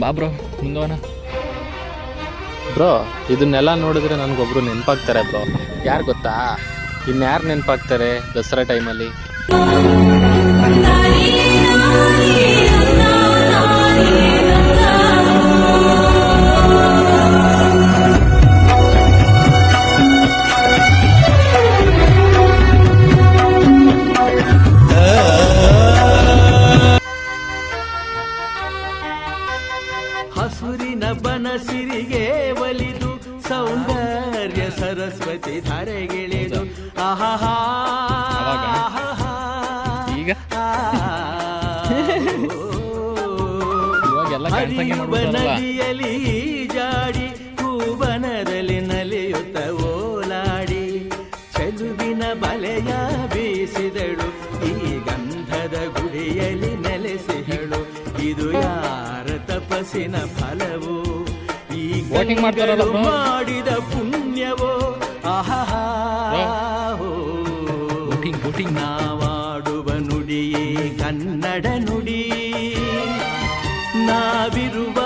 ಬಾ bro ಮುಂದವನ bro ಇದನ್ನೆಲ್ಲ ನೋಡಿದ್ರೆ ನನಗೊಬ್ರು ನೆನಪಾಗ್ತಾರೆ ಬ್ರೋ. ಯಾರು ಗೊತ್ತಾ? ಇನ್ಯಾರು ನೆನಪಾಗ್ತಾರೆ ದಸರಾ ಟೈಮಲ್ಲಿ? ಹಸುರಿನ ಬನಸಿರಿಗೆ ಒಲಿದು ಸೌಂದರ್ಯ ಸರಸ್ವತಿ ಧಾರೆಗಿಳಿದು ಆಹಾ ಈಗ ಹರಿಯುವ ನದಿಯಲ್ಲಿ ಜಾಡಿ ಹೂವನದಲ್ಲಿ ನಲಿಯುತ್ತ ಓಲಾಡಿ ಚೆಲುವಿನ ಬಲೆಯ ಬೀಸಿದಳು ಈ ಗಂಧದ ಗುಡಿಯಲ್ಲಿ ನೆಲೆಸಿದಳು. ಇದು ಯಾರ ತಪಸ್ಸಿನ ಫಲವೋ, ಈ ಗಂಗೆಗಳು ಮಾಡಿದ ಪುಣ್ಯವೋ? ಆಹಾ ನಾವಾಡುವ ನುಡಿಯೇ ಕನ್ನಡ ನುಡಿ, ನಾವಿರುವ